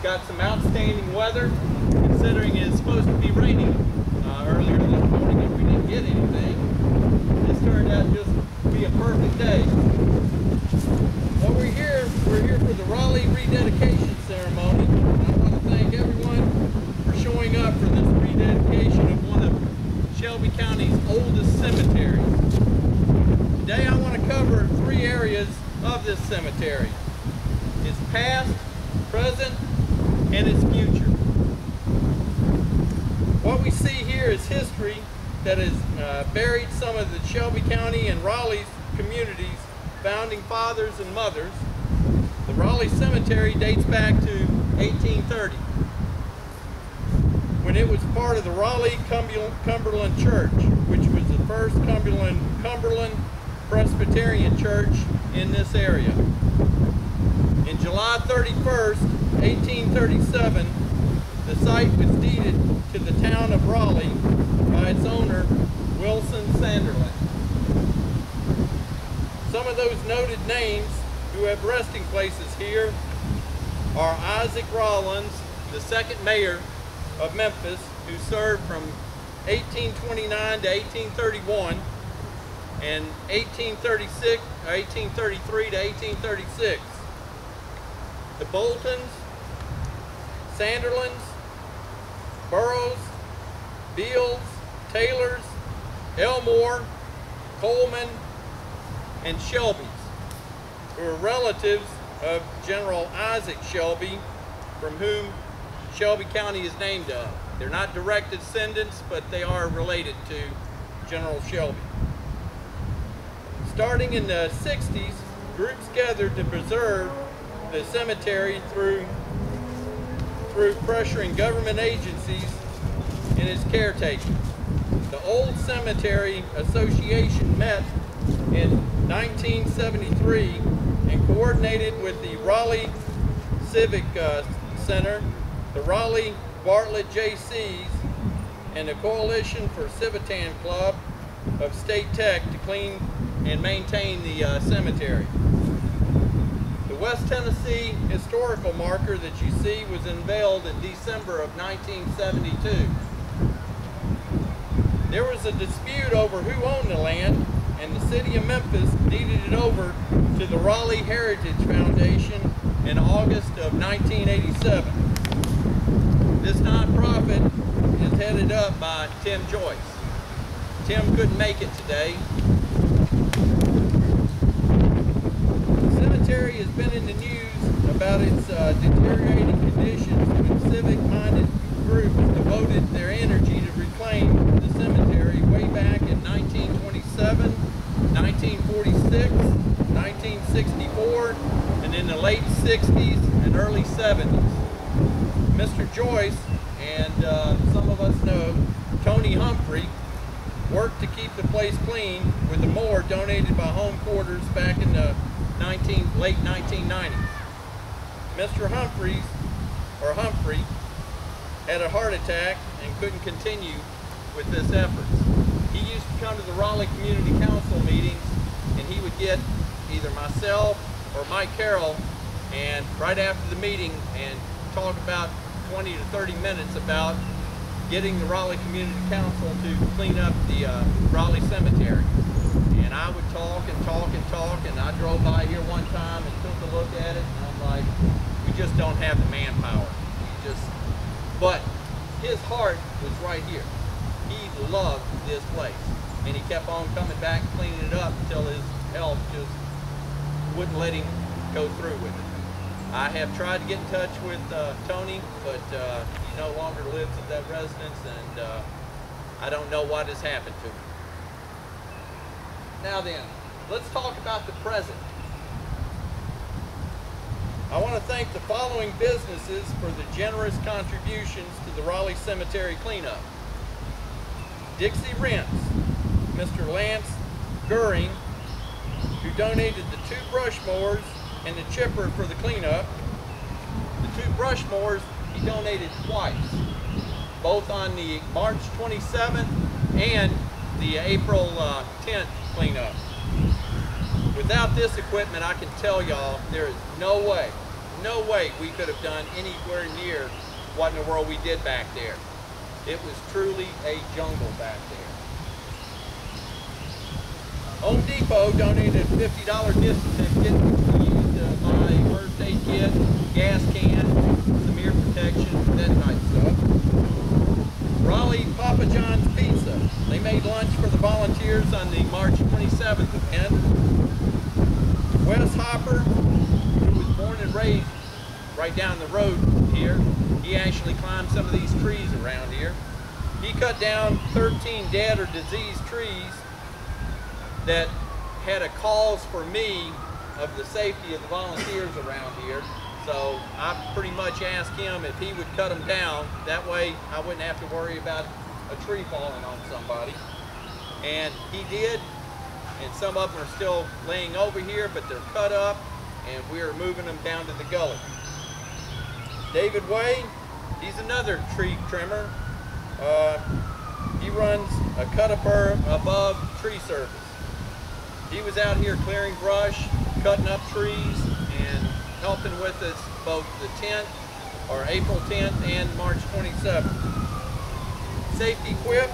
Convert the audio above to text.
got some outstanding weather, considering it's supposed to be raining earlier this morning if we didn't get anything. This turned out just to be a perfect day. Well, we're here for the Raleigh rededication ceremony. I want to thank everyone for showing up for this rededication of one of Shelby County's oldest cemeteries. Today I want to cover 3 areas of this cemetery: its past, present, and its future. What we see here is history that has buried some of the Shelby County and Raleigh's communities' founding fathers and mothers. The Raleigh Cemetery dates back to 1830, when it was part of the Raleigh Cumberland Church, which was the first Cumberland Presbyterian Church in this area. In July 31st, 1837, the site was deeded to the town of Raleigh by its owner, Wilson Sanderlin. Some of those noted names who have resting places here are Isaac Rollins, the second mayor of Memphis, who served from 1829 to 1831 and 1833 to 1836. The Boltons, Sanderlins, Burrows, Beals, Taylors, Elmore, Coleman, and Shelbys, who are relatives of General Isaac Shelby, from whom Shelby County is named of. They're not direct descendants, but they are related to General Shelby. Starting in the 60s, groups gathered to preserve the cemetery through pressuring government agencies in its caretaking. The Old Cemetery Association met in 1973 and coordinated with the Raleigh Civic Center, the Raleigh Bartlett JCs, and the Coalition for Civitan Club of State Tech to clean and maintain the cemetery. The West Tennessee historical marker that you see was unveiled in December of 1972. There was a dispute over who owned the land, and the city of Memphis deeded it over to the Raleigh Heritage Foundation in August of 1987. This nonprofit is headed up by Tim Joyce. Tim couldn't make it today. The cemetery has been in the news about its deteriorating conditions, when civic-minded groups devoted their energy to reclaim the cemetery way back in 1927, 1946, 1964, and in the late 60s and early 70s. Mr. Joyce, and some of us know Tony Humphrey, worked to keep the place clean with a mower donated by Home Quarters back in the late 1990s. Mr. Humphrey had a heart attack and couldn't continue with this effort. He used to come to the Raleigh Community Council meetings, and he would get either myself or Mike Carroll, and right after the meeting, and talk about 20 to 30 minutes about getting the Raleigh Community Council to clean up the Raleigh Cemetery. And I would talk and talk and talk, and I drove by here one time and took a look at it, and I'm like, we just don't have the manpower. But his heart was right here. He loved this place, and he kept on coming back and cleaning it up until his health just wouldn't let him go through with it. I have tried to get in touch with Tony, but he no longer lives at that residence, and I don't know what has happened to him. Now then, let's talk about the present. I want to thank the following businesses for the generous contributions to the Raleigh Cemetery cleanup. Dixie Rents, Mr. Lance Goering, who donated the 2 brush mowers and the chipper for the cleanup. The 2 brush mowers he donated twice, both on the March 27th and the April 10th cleanup. Without this equipment, I can tell y'all there is no way no way we could have done anywhere near what in the world we did back there. It was truly a jungle back there. Home Depot donated a $50 gift certificate we used to buy first aid kit, gas can, some ear protection, that type of stuff. Raleigh Papa John's Pizza. They made lunch for the volunteers on the March 27th event. Wes Hopper, who was born and raised right down the road here, he actually climbed some of these trees around here. He cut down 13 dead or diseased trees that had a cause for me of the safety of the volunteers around here. So I pretty much asked him if he would cut them down. That way I wouldn't have to worry about a tree falling on somebody. And he did, and some of them are still laying over here, but they're cut up, and we are moving them down to the gully. David Way, he's another tree trimmer. He runs a cut above tree service. He was out here clearing brush, cutting up trees, and helping with us both the 10th, or April 10th and March 27th. Safety Quip,